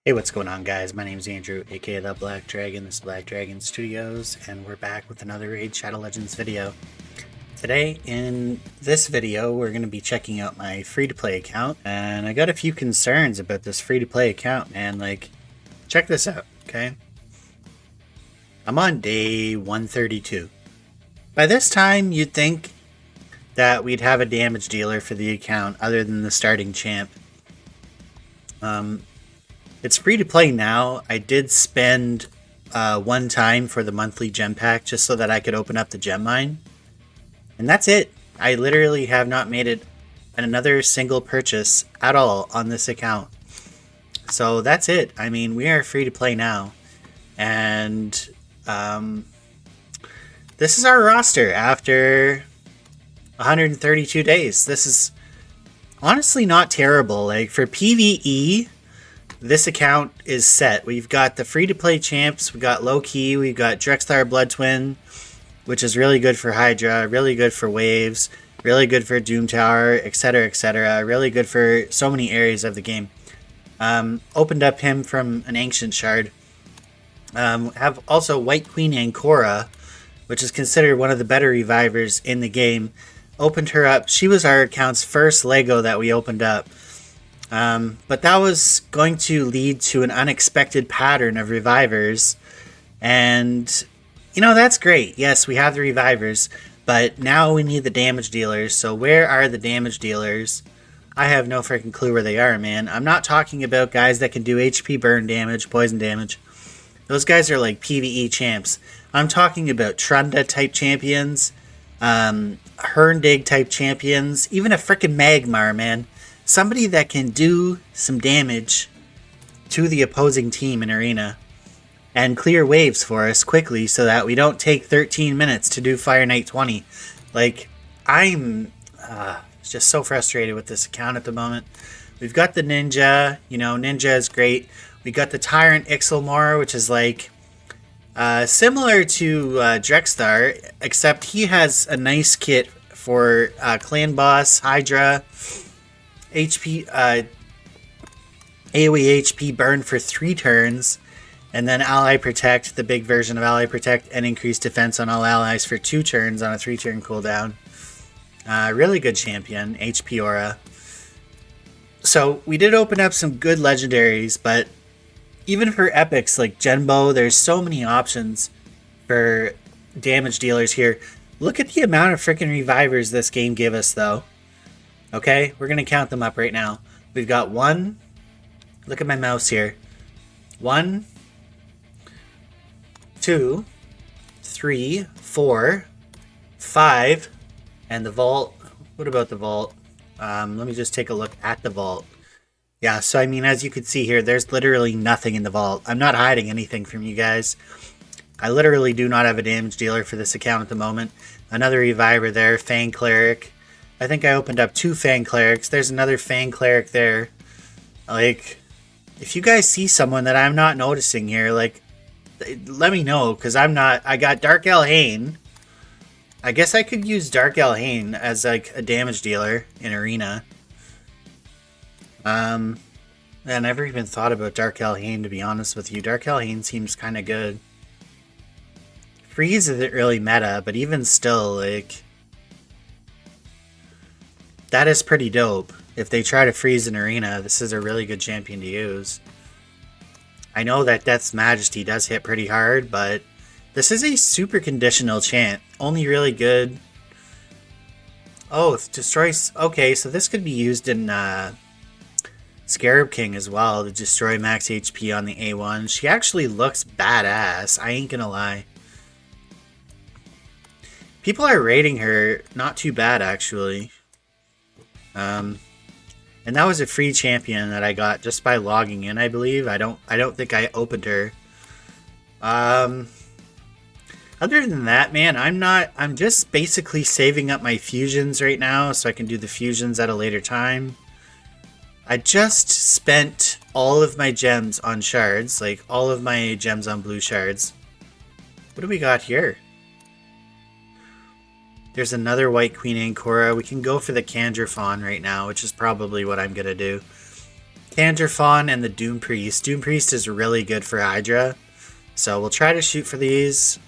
Hey, what's going on, guys? My name is Andrew, aka The Black Dragon. This is Black Dragon Studios, and we're back with another Raid Shadow Legends video. Today, in this video, we're going to be checking out my free-to-play account, and I got a few concerns about this free-to-play account, man. Like, check this out, okay? I'm on day 132. By this time, you'd think that we'd have a damage dealer for the account other than the starting champ. It's free to play now. I did spend one time for the monthly gem pack just so that I could open up the gem mine. And that's it. I literally have not made it another single purchase at all on this account. So that's it. I mean, we are free to play now. And this is our roster after 132 days. This is honestly not terrible. Like, for PvE, this account is set. We've got the free-to-play champs, we've got Low-Key, we've got Drexthar Blood Twin, which is really good for Hydra, really good for Waves, really good for Doom Tower, etc, etc. Really good for so many areas of the game. Opened up him from an Ancient Shard. Have also White Queen Ancora, which is considered one of the better revivers in the game. Opened her up. She was our account's first Lego that we opened up. But that was going to lead to an unexpected pattern of revivers, and you know, that's great. Yes, we have the revivers, but now we need the damage dealers. So where are the damage dealers? I have no freaking clue where they are, man. I'm not talking about guys that can do HP burn damage, poison damage. Those guys are like PvE champs. I'm talking about Trunda type champions, Herndig type champions, even a freaking Magmar, man. Somebody that can do some damage to the opposing team in Arena and clear waves for us quickly so that we don't take 13 minutes to do Fire Knight 20. Like, I'm just so frustrated with this account at the moment. We've got the Ninja, you know, Ninja is great. We got the Tyrant Ixelmore, which is like similar to Drexthar, except he has a nice kit for Clan Boss, Hydra, HP, AoE HP burn for 3 turns, and then Ally Protect, the big version of Ally Protect, and increased defense on all allies for 2 turns on a 3-turn cooldown. Really good champion, HP Aura. So we did open up some good legendaries, but even for epics like Genbo, there's so many options for damage dealers here. Look at the amount of freaking revivers this game gave us, though. Okay, we're going to count them up right now. We've got 1. Look at my mouse here. 1, 2, 3, 4, 5, and the vault. What about the vault? Let me just take a look at the vault. Yeah, so I mean, as you can see here, there's literally nothing in the vault. I'm not hiding anything from you guys. I literally do not have a damage dealer for this account at the moment. Another reviver there, Fang Cleric. I think I opened up 2 Fang Clerics. There's another Fang Cleric there. Like, if you guys see someone that I'm not noticing here, like, let me know, because I'm not. I got Dark Elhain. I guess I could use Dark Elhain as, like, a damage dealer in Arena. I never even thought about Dark Elhain, to be honest with you. Dark Elhain seems kind of good. Freeze isn't really meta, but even still, like, that is pretty dope. If they try to freeze an Arena, this is a really good champion to use. I know that Death's Majesty does hit pretty hard, but this is a super conditional chant. Only really good. Oh, it destroys. Okay, so this could be used in Scarab King as well to destroy max HP on the A1. She actually looks badass. I ain't gonna lie. People are rating her not too bad, actually. And that was a free champion that I got just by logging in, I believe. I don't think I opened her. Other than that, man, I'm just basically saving up my fusions right now so I can do the fusions at a later time. I just spent all of my gems on shards, like all of my gems on blue shards. What do we got here? There's another White Queen Ancora. We can go for the Kandra Fawn right now, which is probably what I'm going to do. Kandra Fawn and the Doom Priest. Doom Priest is really good for Hydra. So we'll try to shoot for these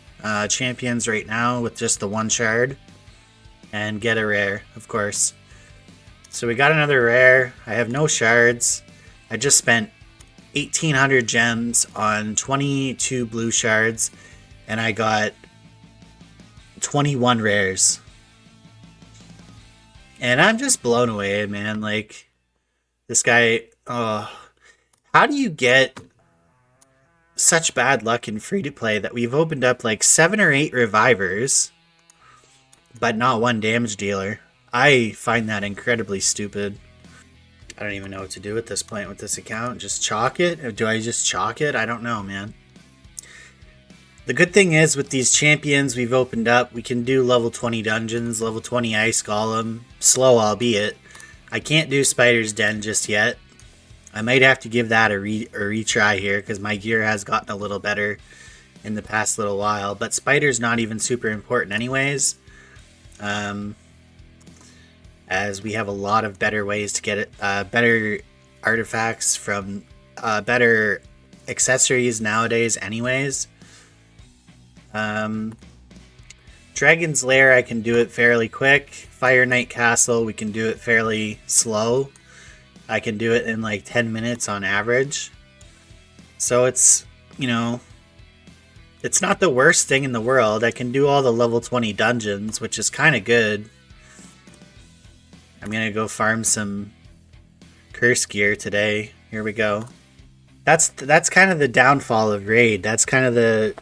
champions right now with just the 1 shard. And get a rare, of course. So we got another rare. I have no shards. I just spent 1,800 gems on 22 blue shards. And I got 21 rares. And I'm just blown away, man. Like, this guy... Oh, how do you get such bad luck in free-to-play that we've opened up like 7 or 8 revivers, but not 1 damage dealer? I find that incredibly stupid. I don't even know what to do at this point with this account. Just chalk it? Or do I just chalk it? I don't know, man. The good thing is with these champions we've opened up, we can do level 20 dungeons, level 20 Ice Golem, slow albeit. I can't do Spider's Den just yet. I might have to give that a retry here because my gear has gotten a little better in the past little while. But Spider's not even super important anyways. As we have a lot of better ways to get it, better artifacts from better accessories nowadays anyways. Dragon's Lair, I can do it fairly quick. Fire Knight Castle, we can do it fairly slow. I can do it in like 10 minutes on average. So it's, you know, it's not the worst thing in the world. I can do all the level 20 dungeons, which is kind of good. I'm going to go farm some curse gear today. Here we go. That's kind of the downfall of Raid. That's kind of the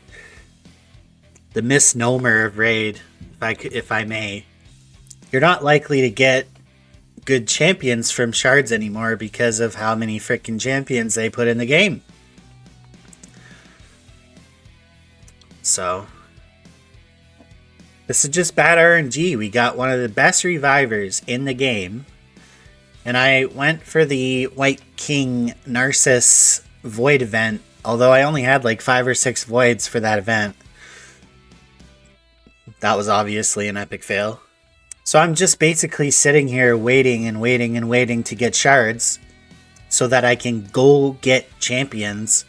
misnomer of Raid, if I may. You're not likely to get good champions from shards anymore because of how many freaking champions they put in the game. So this is just bad RNG. We got one of the best revivers in the game, and I went for the White King Narcissus Void event, although I only had like 5 or 6 voids for that event. That was obviously an epic fail. So I'm just basically sitting here waiting and waiting and waiting to get shards so that I can go get champions.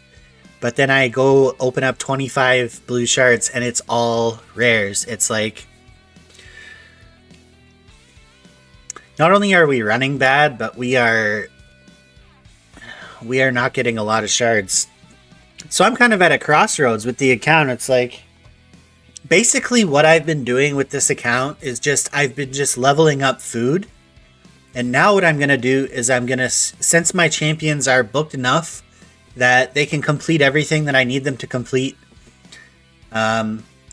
But then I go open up 25 blue shards and it's all rares. It's like, not only are we running bad, but we are not getting a lot of shards. So I'm kind of at a crossroads with the account. It's like, basically what I've been doing with this account is I've been just leveling up food. And now what I'm going to do is since my champions are booked enough that they can complete everything that I need them to complete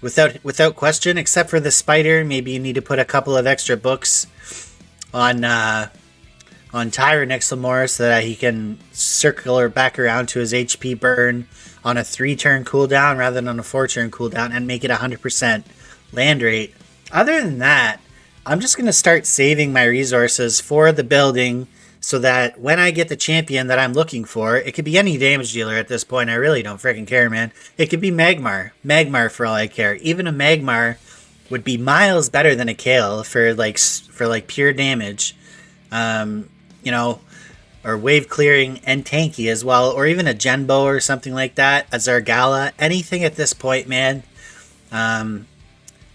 without question, except for the spider. Maybe you need to put a couple of extra books on Tyron Exlamore so that he can circle back around to his HP burn on a 3-turn cooldown rather than on a 4-turn cooldown and make it 100% land rate. Other than that, I'm just going to start saving my resources for the building so that when I get the champion that I'm looking for, it could be any damage dealer at this point. I really don't freaking care, man. It could be Magmar. Magmar for all I care. Even a Magmar would be miles better than a Kale for pure damage. You know, or wave clearing and tanky as well, or even a Genbo or something like that, a Zargala, anything at this point, man,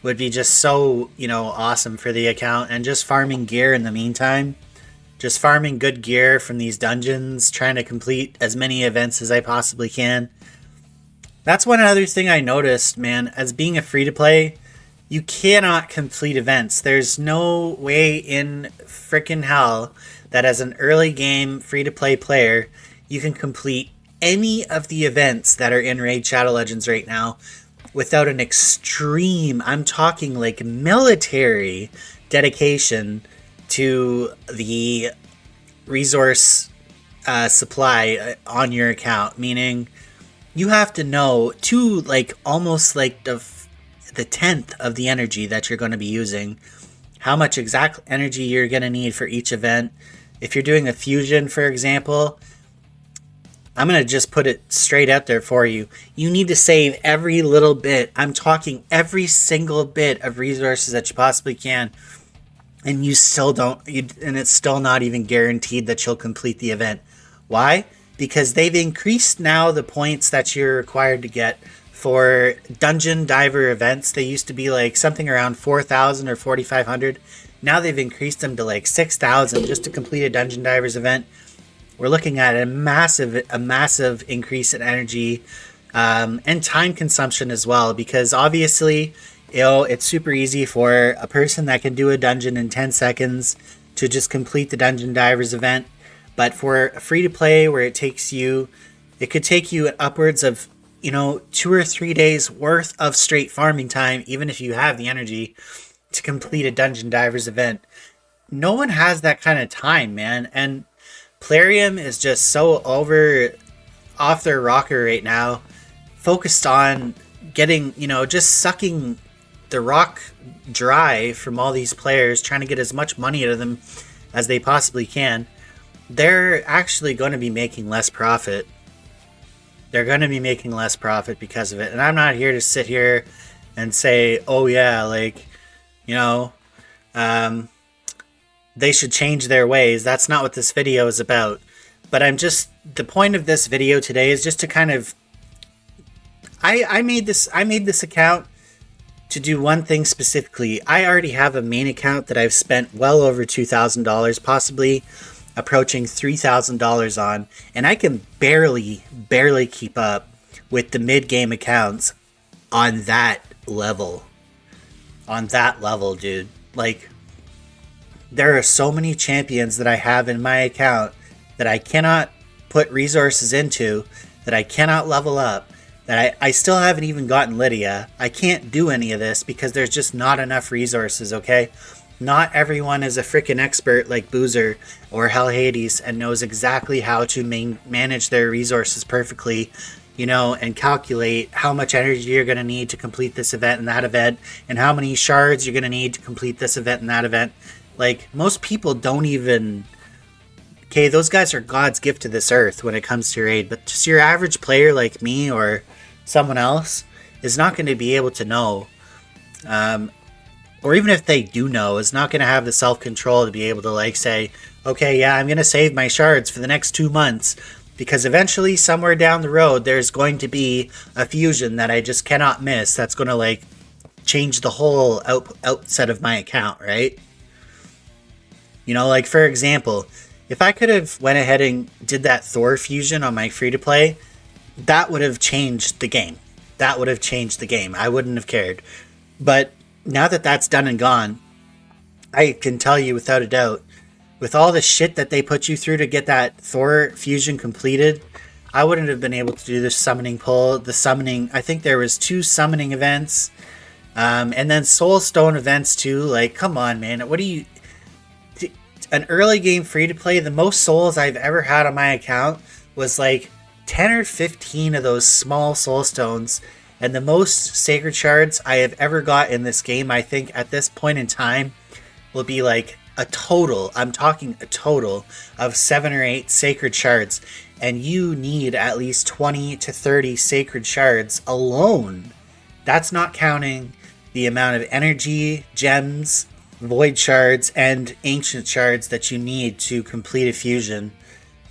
would be just so, you know, awesome for the account. And just farming gear in the meantime, just farming good gear from these dungeons, trying to complete as many events as I possibly can. That's one other thing I noticed, man, as being a free-to-play, you cannot complete events. There's no way in frickin' hell that as an early game free-to-play player, you can complete any of the events that are in Raid Shadow Legends right now without an extreme, I'm talking like military dedication to the resource supply on your account. Meaning you have to know to like almost like the 10th of the energy that you're going to be using, how much exact energy you're going to need for each event. If you're doing a fusion, for example, I'm going to just put it straight out there for you. You need to save every little bit. I'm talking every single bit of resources that you possibly can. And you still don't, and it's still not even guaranteed that you'll complete the event. Why? Because they've increased now the points that you're required to get for dungeon diver events. They used to be like something around 4,000 or 4,500. Now they've increased them to like 6,000 just to complete a dungeon divers event. We're looking at a massive increase in energy and time consumption as well, because obviously, it's super easy for a person that can do a dungeon in 10 seconds to just complete the dungeon divers event. But for free to play, where it could take you upwards of 2 or 3 days worth of straight farming time, even if you have the energy to complete a dungeon divers event. No one has that kind of time, man. And Plarium is just so off their rocker right now, focused on getting, just sucking the rock dry from all these players, trying to get as much money out of them as they possibly can. They're actually going to be making less profit. They're going to be making less profit because of it. And I'm not here to sit here and say, oh yeah, they should change their ways. That's not what this video is about. But the point of this video today is just to kind of, I made this account to do one thing specifically. I already have a main account that I've spent well over $2,000, possibly approaching $3,000 on, and I can barely keep up with the mid-game accounts on that level. On that level, dude. Like, there are so many champions that I have in my account that I cannot put resources into, that I cannot level up, that I still haven't even gotten Lydia. I can't do any of this because there's just not enough resources, okay? Not everyone is a freaking expert like Boozer or Hell Hades and knows exactly how to manage their resources perfectly, and calculate how much energy you're going to need to complete this event and that event, and how many shards you're going to need to complete this event and that event. Like, most people don't even... Okay, those guys are God's gift to this earth when it comes to raid, but just your average player like me or someone else is not going to be able to know. Or even if they do know, is not going to have the self-control to be able to say, okay, yeah, I'm going to save my shards for the next 2 months, because eventually, somewhere down the road, there's going to be a fusion that I just cannot miss that's going to change the whole outset of my account, right? For example, if I could have went ahead and did that Thor fusion on my free-to-play, that would have changed the game. That would have changed the game. I wouldn't have cared. But now that that's done and gone, I can tell you without a doubt, with all the shit that they put you through to get that Thor fusion completed, I wouldn't have been able to do the summoning pull. The summoning, I think there was 2 summoning events, and then Soul Stone events too. Come on, man. What do you... An early game free-to-play, the most souls I've ever had on my account was 10 or 15 of those small soul stones, and the most sacred shards I have ever got in this game, I think, at this point in time, will be a total, I'm talking a total, of 7 or 8 sacred shards, and you need at least 20 to 30 sacred shards alone. That's not counting the amount of energy, gems, void shards, and ancient shards that you need to complete a fusion.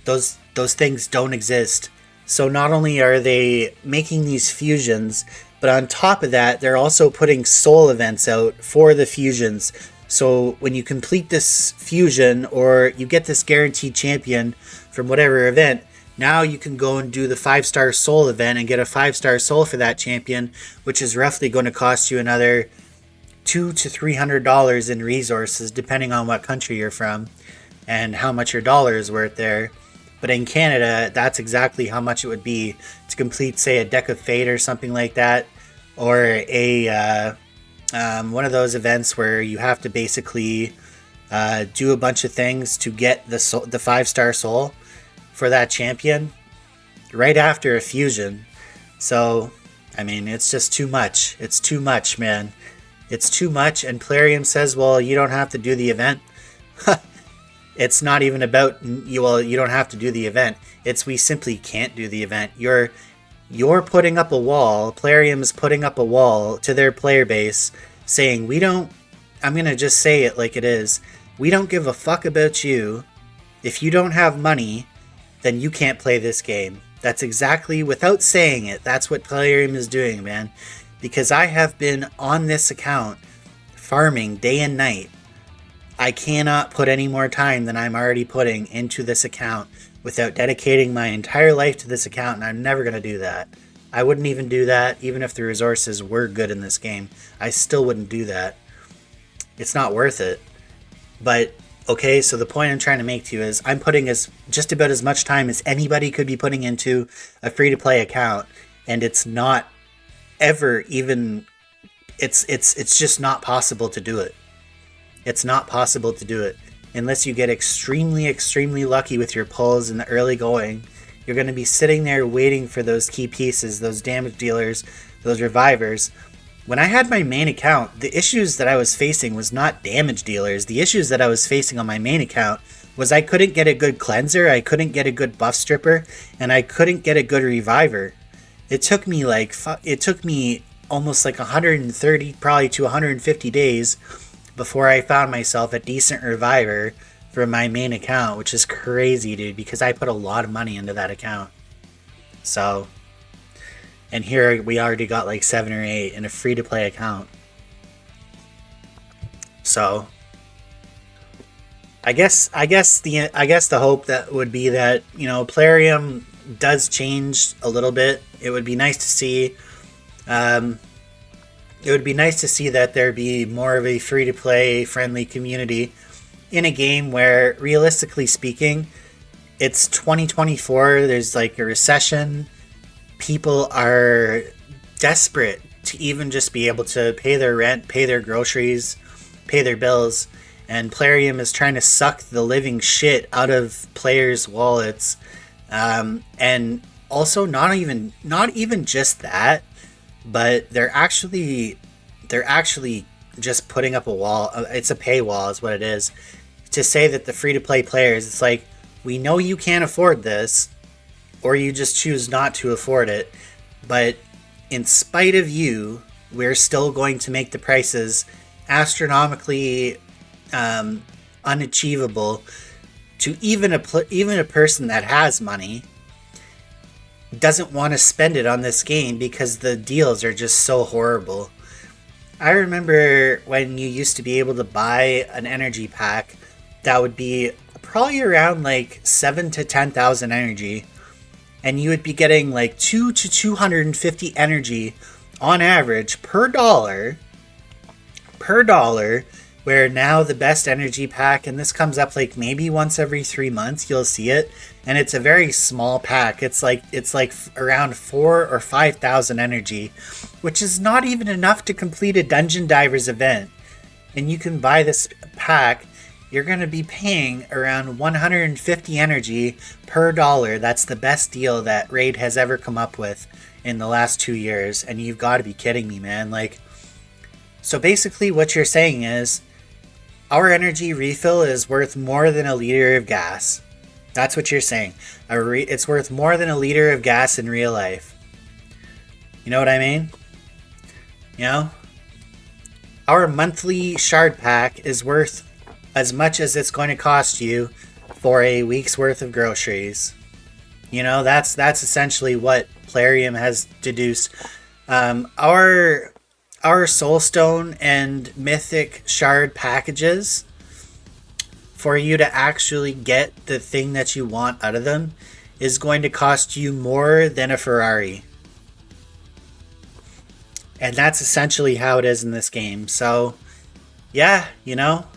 Those things don't exist. So not only are they making these fusions, but on top of that, they're also putting soul events out for the fusions. So when you complete this fusion, or you get this guaranteed champion from whatever event, now you can go and do the 5-star soul event and get a 5-star soul for that champion, which is roughly going to cost you another $200 to $300 in resources, depending on what country you're from and how much your dollar is worth there. But in Canada, that's exactly how much it would be to complete, say, a Deck of Fate or something like that, or a one of those events where you have to basically do a bunch of things to get the 5-star soul for that champion right after a fusion. So, I mean, it's just too much. It's too much, man. It's too much. And Plarium says, well, you don't have to do the event. It's not even about you don't have to do the event. It's we simply can't do the event. You're putting up a wall. Plarium is putting up a wall to their player base saying we don't. I'm gonna just say it like it is. We don't give a fuck about you. If you don't have money, then you can't play this game. That's exactly, without saying it, that's what Plarium is doing, man. Because I have been on this account farming day and night. I cannot put any more time than I'm already putting into this account without dedicating my entire life to this account, and I'm never going to do that. I wouldn't even do that, even if the resources were good in this game. I still wouldn't do that. It's not worth it. But, okay, so the point I'm trying to make to you is I'm putting just about as much time as anybody could be putting into a free-to-play account, and it's not ever even... It's just not possible to do it. It's not possible to do it. Unless you get extremely, extremely lucky with your pulls in the early going, you're going to be sitting there waiting for those key pieces, those damage dealers, those revivers. When I had my main account, the issues that I was facing was not damage dealers. The issues that I was facing on my main account was I couldn't get a good cleanser, I couldn't get a good buff stripper, and I couldn't get a good reviver. It took me almost like 130, probably to 150 days before I found myself a decent reviver for my main account, which is crazy, dude, because I put a lot of money into that account. So, and here we already got like 7 or 8 in a free-to-play account. So, I guess the hope that would be that, you know, Plarium does change a little bit. It would be nice to see. It would be nice to see that there be more of a free-to-play friendly community in a game where, realistically speaking, it's 2024, there's like a recession, people are desperate to even just be able to pay their rent, pay their groceries, pay their bills, and Plarium is trying to suck the living shit out of players' wallets, and also not even just that, but they're actually just putting up a wall. It's a paywall is what it is, to say that the free-to-play players, it's like, we know you can't afford this, or you just choose not to afford it, but in spite of you, we're still going to make the prices astronomically unachievable to even a person that has money doesn't want to spend it on this game because the deals are just so horrible. I remember when you used to be able to buy an energy pack that would be probably around like 7 to 10,000 energy, and you would be getting like 2 to 250 energy on average per dollar, where now the best energy pack, and this comes up like maybe once every 3 months, you'll see it, and it's a very small pack. It's like around 4 or 5,000 energy, which is not even enough to complete a Dungeon Divers event. And you can buy this pack, you're going to be paying around 150 energy per dollar. That's the best deal that Raid has ever come up with in the last 2 years, and you've got to be kidding me, man. Like, so basically what you're saying is, our energy refill is worth more than a liter of gas. That's what you're saying. It's worth more than a liter of gas in real life. You know what I mean? You know? Our monthly shard pack is worth as much as it's going to cost you for a week's worth of groceries. You know, that's essentially what Plarium has deduced. Our Soulstone and Mythic Shard packages, for you to actually get the thing that you want out of them, is going to cost you more than a Ferrari. And that's essentially how it is in this game. So, yeah, you know,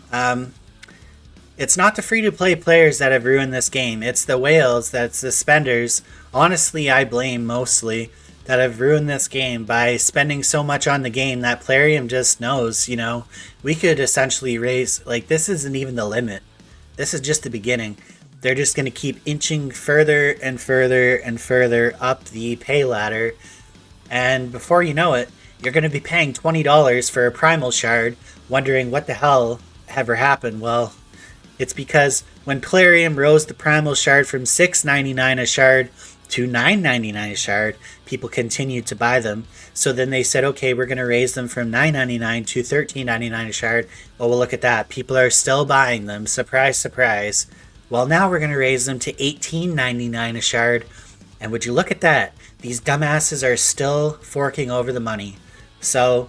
it's not the free-to-play players that have ruined this game. It's the whales, that's the spenders. Honestly, I blame mostly that have ruined this game by spending so much on the game that Plarium just knows, you know, we could essentially raise, like, this isn't even the limit. This is just the beginning. They're just going to keep inching further and further and further up the pay ladder. And before you know it, you're going to be paying $20 for a primal shard, wondering what the hell ever happened. Well, it's because When Plarium rose the primal shard from $6.99 a shard to $9.99 a shard, people continued to buy them. So then they said, okay, we're going to raise them from $9.99 to $13.99 a shard. Oh, well, look at that. People are still buying them. Surprise, surprise. Well, now we're going to raise them to $18.99 a shard. And would you look at that? These dumbasses are still forking over the money. So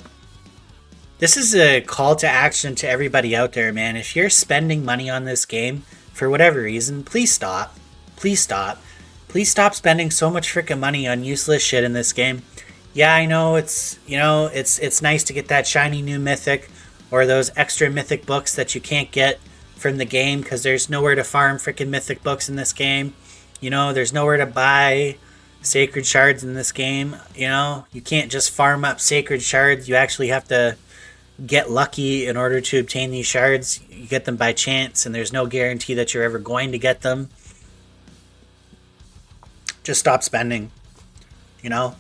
this is a call to action to everybody out there, man. If you're spending money on this game for whatever reason, please stop. Please stop. Please stop spending so much freaking money on useless shit in this game. Yeah, I know it's nice to get that shiny new mythic or those extra mythic books that you can't get from the game because there's nowhere to farm freaking mythic books in this game. You know, there's nowhere to buy sacred shards in this game. You know, you can't just farm up sacred shards. You actually have to get lucky in order to obtain these shards. You get them by chance, and there's no guarantee that you're ever going to get them. Just stop spending, you know?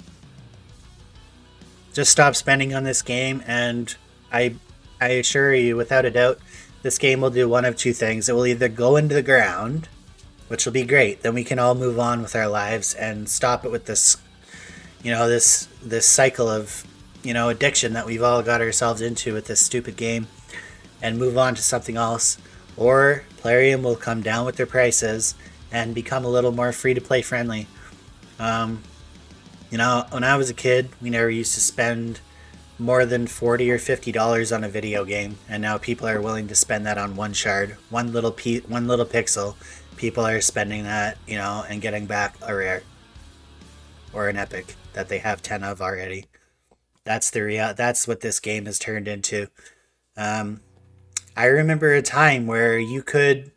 Just stop spending on this game, and I assure you, without a doubt, this game will do one of two things. It will either go into the ground, which will be great. Then we can all move on with our lives and stop it with this, you know, this cycle of, you know, addiction that we've all got ourselves into with this stupid game, and move on to something else. Or Plarium will come down with their prices and become a little more free-to-play friendly. You know, when I was a kid, we never used to spend more than $40 or $50 on a video game, and now people are willing to spend that on one shard, one little pixel. People are spending that, you know, and getting back a rare or an epic that they have 10 of already. That's that's what this game has turned into. I remember a time where you could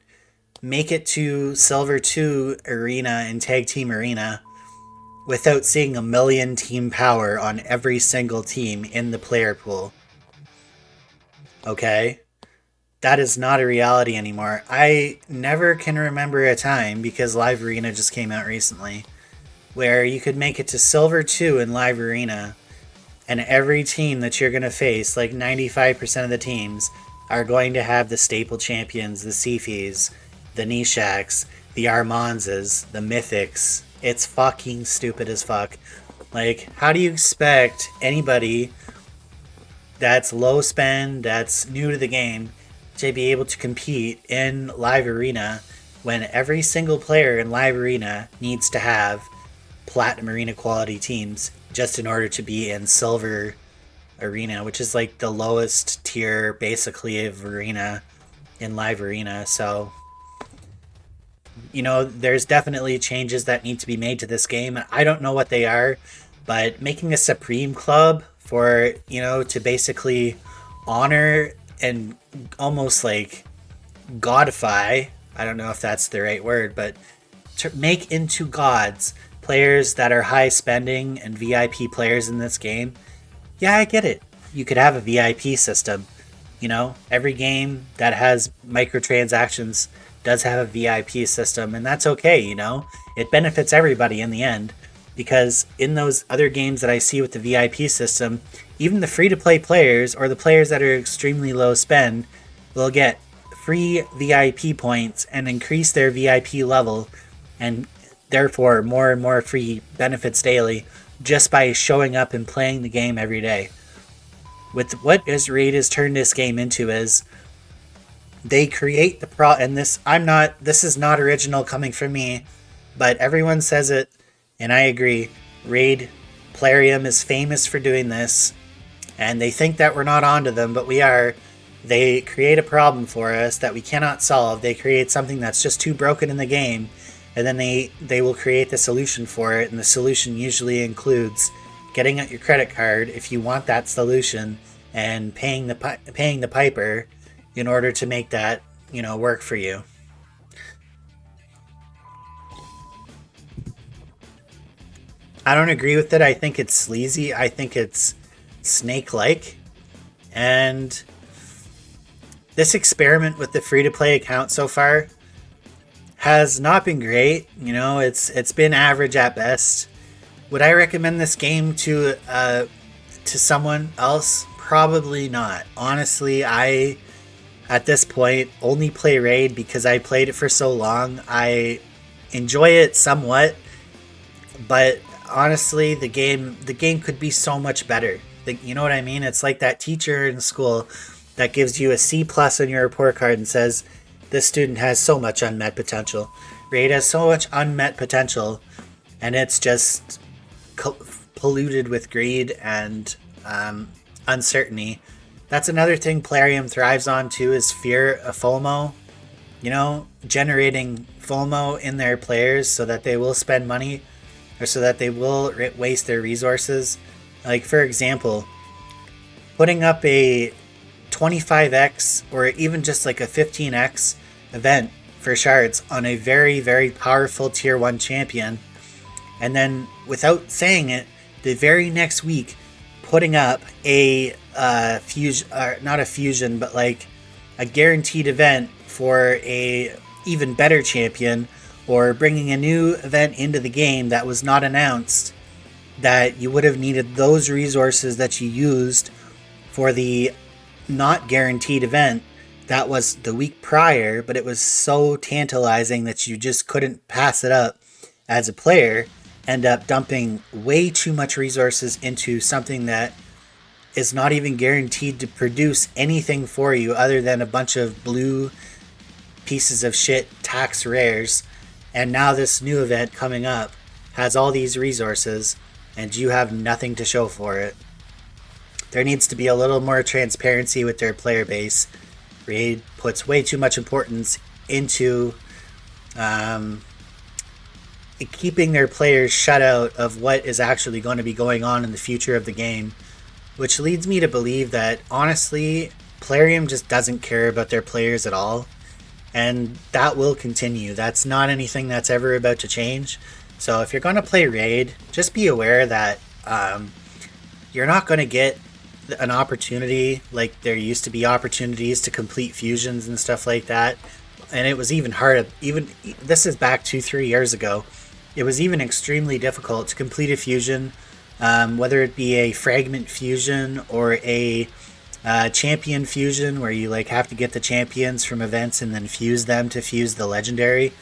make it to Silver 2 Arena and Tag Team Arena without seeing a million team power on every single team in the player pool. Okay? That is not a reality anymore. I never can remember a time, because Live Arena just came out recently, where you could make it to Silver 2 in Live Arena, and every team that you're going to face, like 95% of the teams, are going to have the staple champions, the Sifis, the Nishaks, the Armanzas, the Mythics. It's fucking stupid as fuck. Like, how do you expect anybody that's low spend, that's new to the game, to be able to compete in Live Arena when every single player in Live Arena needs to have Platinum Arena quality teams just in order to be in Silver Arena, which is like the lowest tier basically of arena in Live Arena. So, you know, there's definitely changes that need to be made to this game. I don't know what they are, but making a Supreme Club for, you know, to basically honor and almost like godify, I don't know if that's the right word, but to make into gods players that are high spending and VIP players in this game. Yeah, I get it. You could have a VIP system. You know, every game that has microtransactions does have a VIP system, and that's okay, you know? It benefits everybody in the end, because in those other games that I see with the VIP system, even the free-to-play players, or the players that are extremely low spend, will get free VIP points and increase their VIP level, and therefore more and more free benefits daily, just by showing up and playing the game every day. With what Raid has turned this game into is, they create the and this is not original coming from me, but everyone says it, and I agree. Raid Plarium is famous for doing this, and they think that we're not onto them, but we are. They create a problem for us that we cannot solve. They create something that's just too broken in the game, and then they will create the solution for it, and the solution usually includes getting out your credit card if you want that solution, and paying the piper in order to make that, you know, work for you. I don't agree with it. I think it's sleazy. I think it's snake-like. And this experiment with the free-to-play account so far has not been great. You know, it's been average at best. Would I recommend this game to someone else? Probably not. Honestly, I at this point only play Raid because I played it for so long. I enjoy it somewhat, but honestly, the game could be so much better. You know what I mean? It's like that teacher in school that gives you a C+ on your report card and says, this student has so much unmet potential. Raid has so much unmet potential, and it's just polluted with greed and uncertainty. That's another thing Plarium thrives on too, is fear of FOMO. You know, generating FOMO in their players so that they will spend money, or so that they will waste their resources. Like, for example, putting up a 25x or even just like a 15x event for shards on a very, very powerful tier 1 champion, and then without saying it, the very next week putting up a fusion, not a fusion, but like a guaranteed event for a even better champion, or bringing a new event into the game that was not announced, that you would have needed those resources that you used for the not guaranteed event that was the week prior, but it was so tantalizing that you just couldn't pass it up as a player, end up dumping way too much resources into something that is not even guaranteed to produce anything for you other than a bunch of blue pieces of shit tax rares. And now this new event coming up has all these resources and you have nothing to show for it. There needs to be a little more transparency with their player base. Raid puts way too much importance into keeping their players shut out of what is actually going to be going on in the future of the game, which leads me to believe that, honestly, Plarium just doesn't care about their players at all, and that will continue. That's not anything that's ever about to change. So if you're going to play Raid, just be aware that you're not going to get an opportunity like there used to be opportunities to complete fusions and stuff like that. And it was even hard, this is back 2-3 years ago, it was even extremely difficult to complete a fusion, whether it be a fragment fusion or a champion fusion, where you like have to get the champions from events and then fuse them to fuse the legendary.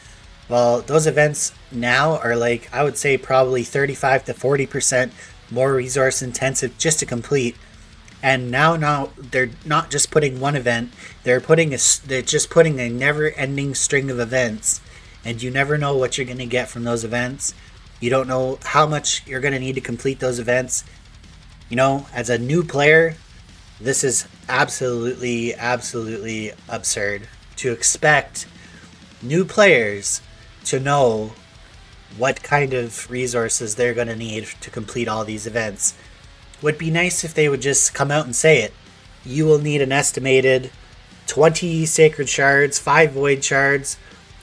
Well, those events now are like, I would say probably 35 to 40% more resource intensive just to complete. And now they're not just putting one event, they're just putting a never-ending string of events, and you never know what you're going to get from those events. You don't know how much you're going to need to complete those events. You know, as a new player, this is absolutely, absolutely absurd to expect new players to know what kind of resources they're going to need to complete all these events. Would be nice if they would just come out and say it. You will need an estimated 20 Sacred Shards, 5 Void Shards,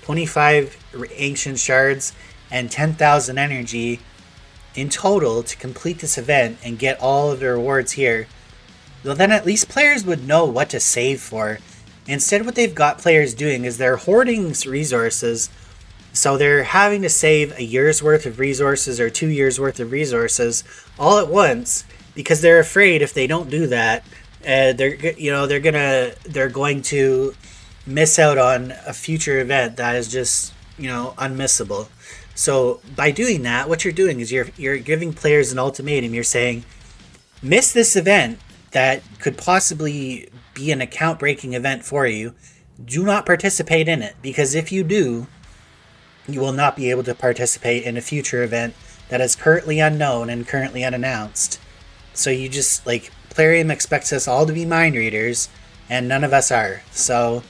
25 Ancient Shards, and 10,000 energy in total to complete this event and get all of the rewards here. Well, then at least players would know what to save for. Instead, what they've got players doing is they're hoarding resources, so they're having to save a year's worth of resources or 2 years worth of resources all at once, because they're afraid if they don't do that, they're going to miss out on a future event that is just, unmissable. So by doing that, what you're doing is you're giving players an ultimatum. You're saying, miss this event that could possibly be an account breaking event for you. Do not participate in it, because if you do, you will not be able to participate in a future event that is currently unknown and currently unannounced. So you just, Plarium expects us all to be mind readers, and none of us are. So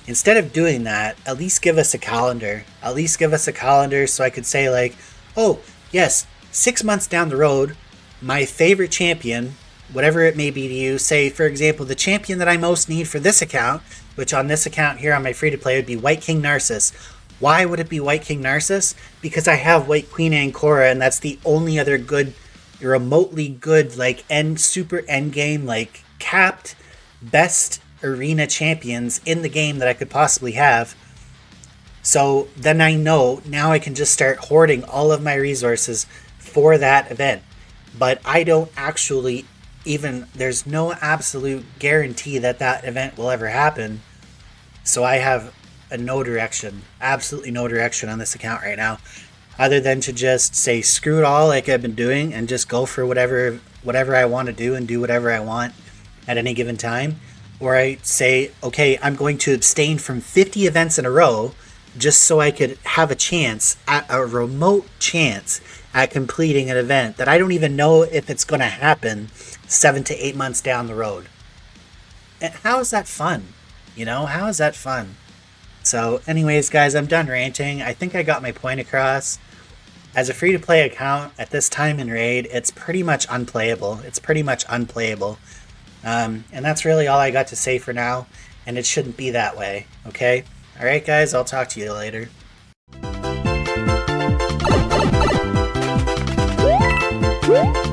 instead of doing that, at least give us a calendar. At least give us a calendar so I could say, oh, yes, 6 months down the road, my favorite champion, whatever it may be to you, say, for example, the champion that I most need for this account, which on this account here on my free-to-play would be White King Narcissus. Why would it be White King Narcissus? Because I have White Queen Ancora, and that's the only other good, remotely good, super end game, capped best arena champions in the game that I could possibly have. So then I know now I can just start hoarding all of my resources for that event. But I don't actually there's no absolute guarantee that that event will ever happen. So I have absolutely no direction on this account right now, other than to just say screw it all like I've been doing and just go for whatever I want to do and do whatever I want at any given time. Or I say, okay, I'm going to abstain from 50 events in a row just so I could have a remote chance at completing an event that I don't even know if it's going to happen 7 to 8 months down the road. And how is that fun? How is that fun? So anyways, guys, I'm done ranting. I think I got my point across. As a free-to-play account at this time in Raid, it's pretty much unplayable. And that's really all I got to say for now, and it shouldn't be that way, okay? Alright guys, I'll talk to you later. Woo!